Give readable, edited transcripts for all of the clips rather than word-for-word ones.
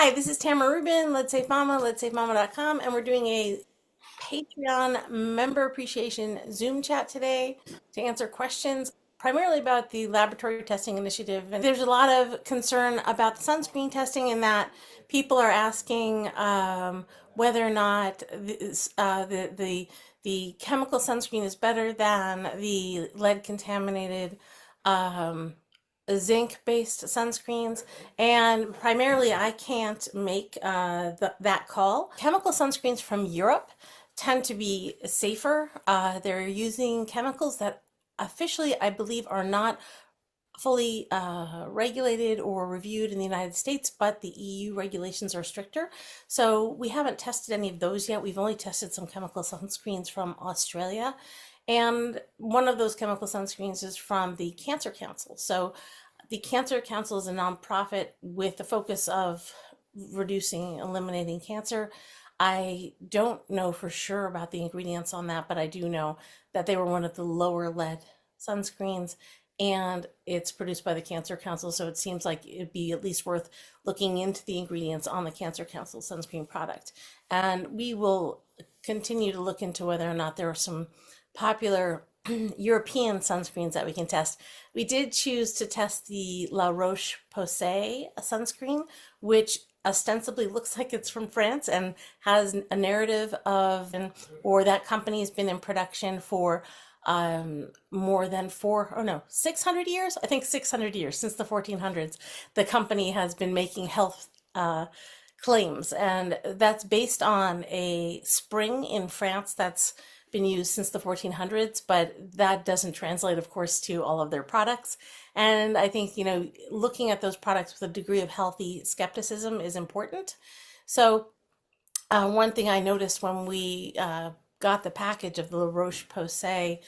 Hi, this is Tamara Rubin, Let's Save Mama, Let'sSaveMama.com, and we're doing a Patreon member appreciation Zoom chat today to answer questions primarily about the laboratory testing initiative. And there's a lot of concern about the sunscreen testing in that people are asking whether or not the chemical sunscreen is better than the lead contaminated um, zinc-based sunscreens, and primarily I can't make that call. Chemical sunscreens from Europe tend to be safer. They're using chemicals that officially, I believe, are not fully regulated or reviewed in the United States, but the EU regulations are stricter. So we haven't tested any of those yet. We've only tested some chemical sunscreens from Australia. And one of those chemical sunscreens is from the Cancer Council. So the Cancer Council is a nonprofit with the focus of reducing, eliminating cancer. I don't know for sure about the ingredients on that, but I do know that they were one of the lower lead sunscreens, and it's produced by the Cancer Council, so it seems like it'd be at least worth looking into the ingredients on the Cancer Council sunscreen product. And we will continue to look into whether or not there are some popular European sunscreens that we can test. We did choose to test the La Roche-Posay sunscreen, which ostensibly looks like it's from France and has a narrative of, or that company has been in production for more than 600 years. I think 600 years, since the 1400s. The company has been making health claims, and that's based on a spring in France that's been used since the 1400s, but that doesn't translate, of course, to all of their products. And I think, looking at those products with a degree of healthy skepticism is important. So, one thing I noticed when we got the package of the La Roche-Posay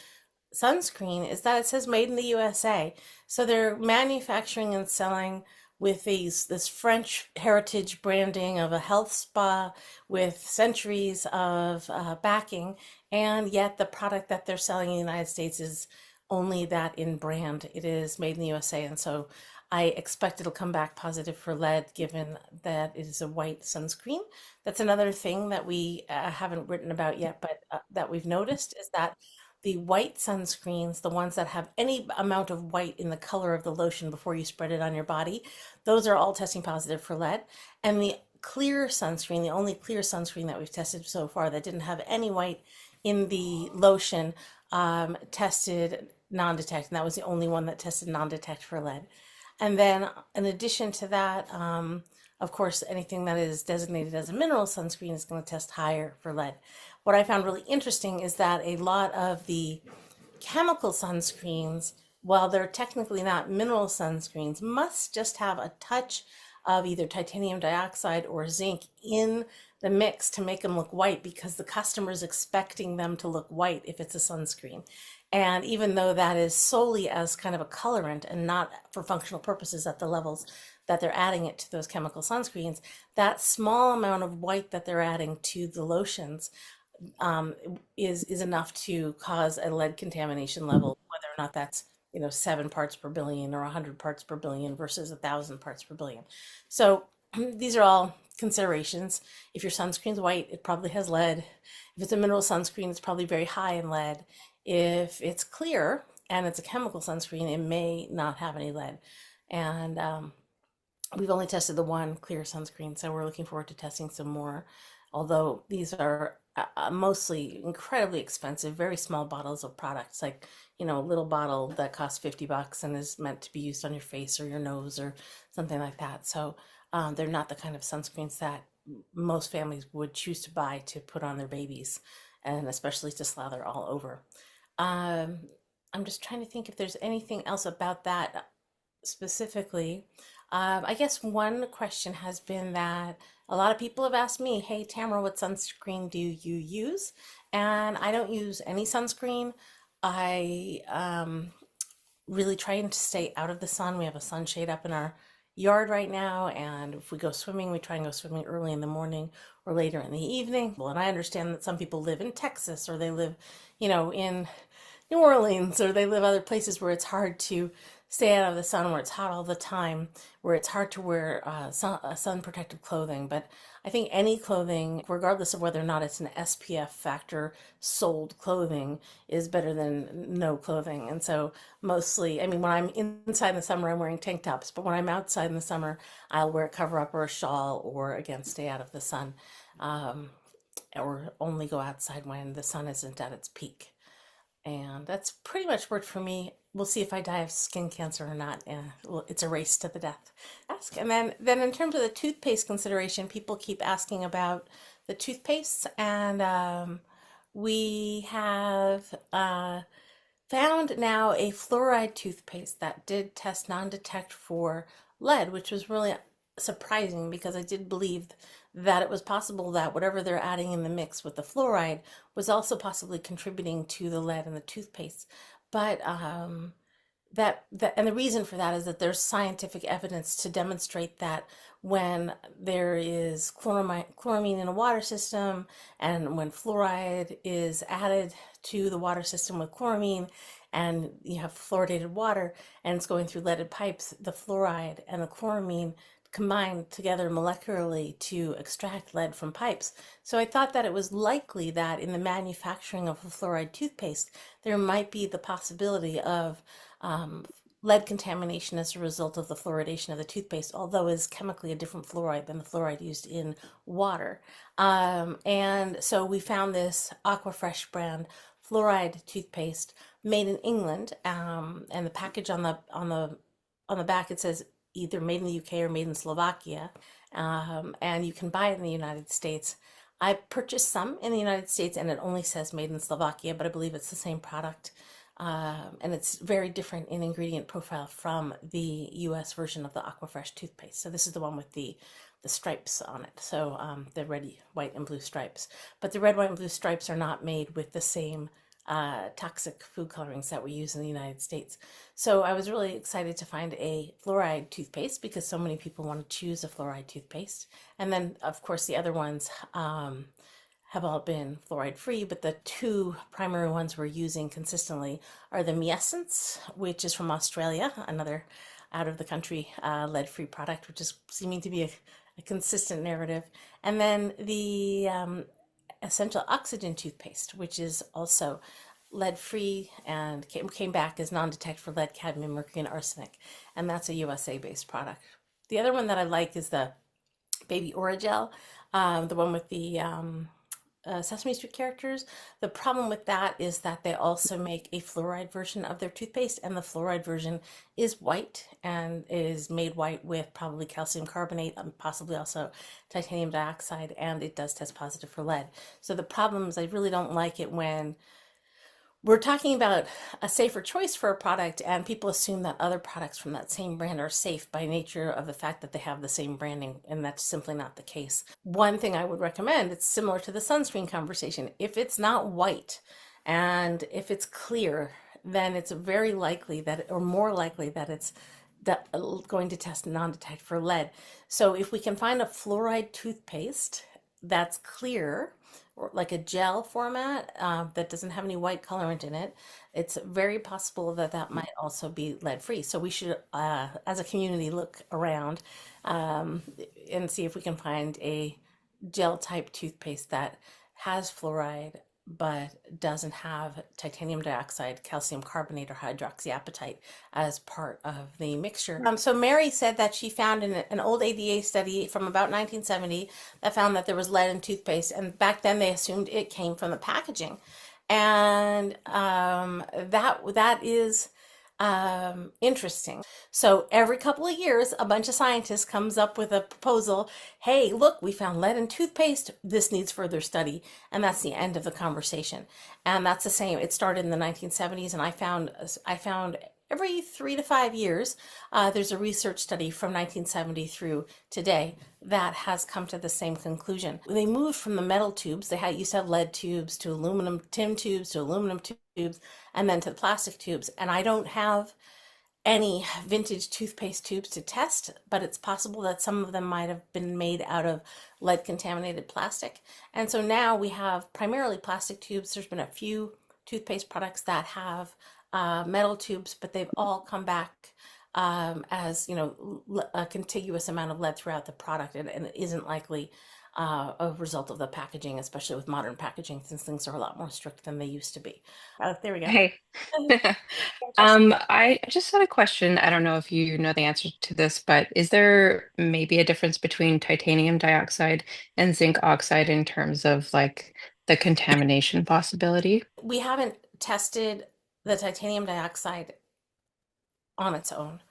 sunscreen is that it says made in the USA. So they're manufacturing and selling with this French heritage branding of a health spa with centuries of backing, and yet the product that they're selling in the United States is only that in brand. It is made in the USA, and so I expect it'll come back positive for lead, given that it is a white sunscreen. That's another thing that we haven't written about yet, but that we've noticed is that the white sunscreens, the ones that have any amount of white in the color of the lotion before you spread it on your body, those are all testing positive for lead. And the clear sunscreen, the only clear sunscreen that we've tested so far that didn't have any white in the lotion, tested non-detect, and that was the only one that tested non-detect for lead. And then in addition to that, of course, anything that is designated as a mineral sunscreen is going to test higher for lead. What I found really interesting is that a lot of the chemical sunscreens, while they're technically not mineral sunscreens, must just have a touch of either titanium dioxide or zinc in the mix to make them look white, because the customer is expecting them to look white if it's a sunscreen. And even though that is solely as kind of a colorant and not for functional purposes at the levels that they're adding it to those chemical sunscreens, that small amount of white that they're adding to the lotions is enough to cause a lead contamination level, whether or not that's 7 parts per billion or 100 parts per billion versus 1,000 parts per billion. So these are all considerations. If your sunscreen's white, it probably has lead. If it's a mineral sunscreen, it's probably very high in lead. If it's clear and it's a chemical sunscreen, it may not have any lead. And we've only tested the one clear sunscreen, so we're looking forward to testing some more. Although these are mostly incredibly expensive, very small bottles of products, like, a little bottle that costs $50 and is meant to be used on your face or your nose or something like that. So they're not the kind of sunscreens that most families would choose to buy to put on their babies, and especially to slather all over. Um, I'm just trying to think if there's anything else about that specifically. I guess one question has been that a lot of people have asked me, hey, Tamara, what sunscreen do you use? And I don't use any sunscreen. I really trying to stay out of the sun. We have a sunshade up in our yard right now, and if we go swimming, we try and go swimming early in the morning or later in the evening. Well, and I understand that some people live in Texas, or they live, in New Orleans, or they live other places where it's hard to stay out of the sun where it's hot all the time, where it's hard to wear sun protective clothing. But I think any clothing, regardless of whether or not it's an SPF factor sold clothing, is better than no clothing. And so mostly, I mean, when I'm inside in the summer, I'm wearing tank tops, but when I'm outside in the summer, I'll wear a cover up or a shawl, or again, stay out of the sun, or only go outside when the sun isn't at its peak. And that's pretty much worked for me. We'll see if I die of skin cancer or not. Well, it's a race to the death. And then in terms of the toothpaste consideration, people keep asking about the toothpaste, and we have found now a fluoride toothpaste that did test non-detect for lead, which was really surprising because I did believe that it was possible that whatever they're adding in the mix with the fluoride was also possibly contributing to the lead in the toothpaste. But and the reason for that is that there's scientific evidence to demonstrate that when there is chloramine in a water system, and when fluoride is added to the water system with chloramine, and you have fluoridated water and it's going through leaded pipes, the fluoride and the chloramine combine together molecularly to extract lead from pipes. So I thought that it was likely that in the manufacturing of a fluoride toothpaste, there might be the possibility of lead contamination as a result of the fluoridation of the toothpaste, although it is chemically a different fluoride than the fluoride used in water. And so we found this Aquafresh brand fluoride toothpaste made in England, and the package on the back, it says either made in the UK or made in Slovakia, and you can buy it in the United States. I purchased some in the United States, and it only says made in Slovakia, but I believe it's the same product. And it's very different in ingredient profile from the US version of the Aquafresh toothpaste. So this is the one with the stripes on it. So the red, white, and blue stripes. But the red, white, and blue stripes are not made with the same toxic food colorings that we use in the United States. So I was really excited to find a fluoride toothpaste because so many people want to choose a fluoride toothpaste. And then, of course, the other ones have all been fluoride free, but the two primary ones we're using consistently are the Miessence, which is from Australia, another out of the country lead free product, which is seeming to be a consistent narrative. And then the Essential Oxygen toothpaste, which is also lead free and came back as non-detect for lead, cadmium, mercury, and arsenic. And that's a USA based product. The other one that I like is the Baby Oragel, the one with the Sesame Street characters. The problem with that is that they also make a fluoride version of their toothpaste, and the fluoride version is white and is made white with probably calcium carbonate and possibly also titanium dioxide, and it does test positive for lead. So the problem is I really don't like it when we're talking about a safer choice for a product and people assume that other products from that same brand are safe by nature of the fact that they have the same branding, and that's simply not the case. One thing I would recommend, it's similar to the sunscreen conversation. If it's not white and if it's clear, then it's very likely that, or more likely that it's going to test non-detect for lead. So if we can find a fluoride toothpaste that's clear, or like a gel format that doesn't have any white colorant in it, it's very possible that that might also be lead free. So we should, as a community, look around and see if we can find a gel type toothpaste that has fluoride but doesn't have titanium dioxide, calcium carbonate, or hydroxyapatite as part of the mixture. So Mary said that she found an old ADA study from about 1970 that found that there was lead in toothpaste, and back then they assumed it came from the packaging, and that is interesting. So every couple of years, a bunch of scientists comes up with a proposal. Hey, look, we found lead in toothpaste. This needs further study. And that's the end of the conversation. And that's the same. It started in the 1970s, and I found every 3 to 5 years, there's a research study from 1970 through today that has come to the same conclusion. They moved from the metal tubes, they used to have lead tubes, to aluminum tin tubes, to aluminum tubes, and then to the plastic tubes. And I don't have any vintage toothpaste tubes to test, but it's possible that some of them might have been made out of lead contaminated plastic. And so now we have primarily plastic tubes. There's been a few toothpaste products that have metal tubes, but they've all come back as, a contiguous amount of lead throughout the product, and it isn't likely a result of the packaging, especially with modern packaging, since things are a lot more strict than they used to be. There we go. Hey. Question. I just had a question. I don't know if you know the answer to this, but is there maybe a difference between titanium dioxide and zinc oxide in terms of like the contamination possibility? We haven't tested the titanium dioxide on its own.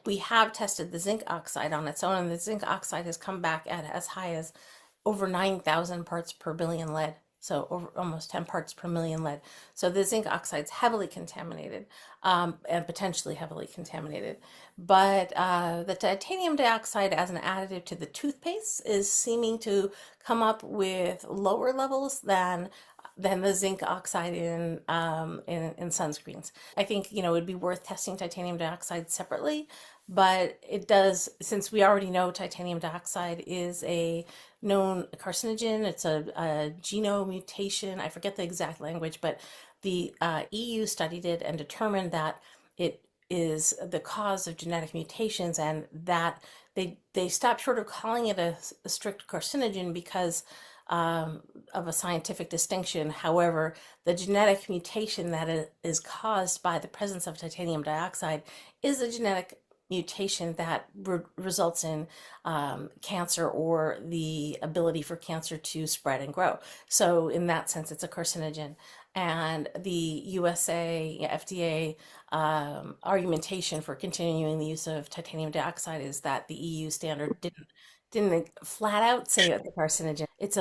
We have tested the zinc oxide on its own, and the zinc oxide has come back at as high as over 9,000 parts per billion lead. So over almost 10 parts per million lead. So the zinc oxide's heavily contaminated, and potentially heavily contaminated. But the titanium dioxide as an additive to the toothpaste is seeming to come up with lower levels than the zinc oxide in sunscreens. I think, it'd be worth testing titanium dioxide separately, but it does, since we already know titanium dioxide is a known carcinogen. It's a geno mutation. I forget the exact language, but the EU studied it and determined that it is the cause of genetic mutations, and that they stopped short of calling it a strict carcinogen because of a scientific distinction. However, the genetic mutation that is caused by the presence of titanium dioxide is a genetic mutation that results in cancer, or the ability for cancer to spread and grow. So, in that sense, it's a carcinogen. And the USA FDA argumentation for continuing the use of titanium dioxide is that the EU standard didn't flat out say it's a carcinogen. It's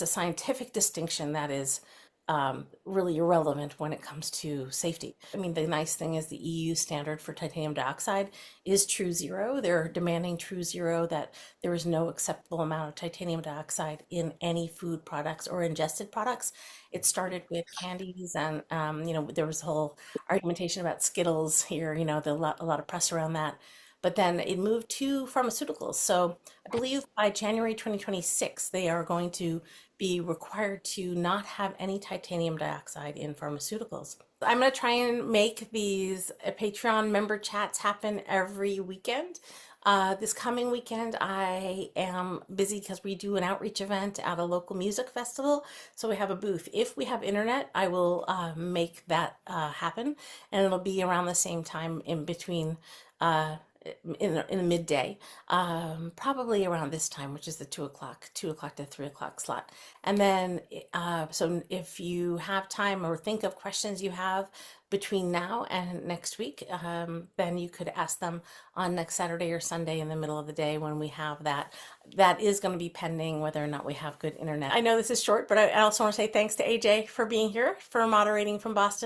a scientific distinction that is really irrelevant when it comes to safety. I mean, the nice thing is the EU standard for titanium dioxide is true zero. They're demanding true zero, that there is no acceptable amount of titanium dioxide in any food products or ingested products. It started with candies, and there was a whole argumentation about Skittles here. A lot of press around that. But then it moved to pharmaceuticals. So I believe by January 2026, they are going to be required to not have any titanium dioxide in pharmaceuticals. I'm going to try and make these Patreon member chats happen every weekend. This coming weekend, I am busy because we do an outreach event at a local music festival. So we have a booth. If we have internet, I will make that happen, and it'll be around the same time in between. Uh, in the midday, probably around this time, which is the 2 o'clock to 3 o'clock slot. And then, so if you have time or think of questions you have between now and next week, then you could ask them on next Saturday or Sunday in the middle of the day when we have that. That is going to be pending whether or not we have good internet. I know this is short, but I also want to say thanks to AJ for being here, for moderating from Boston.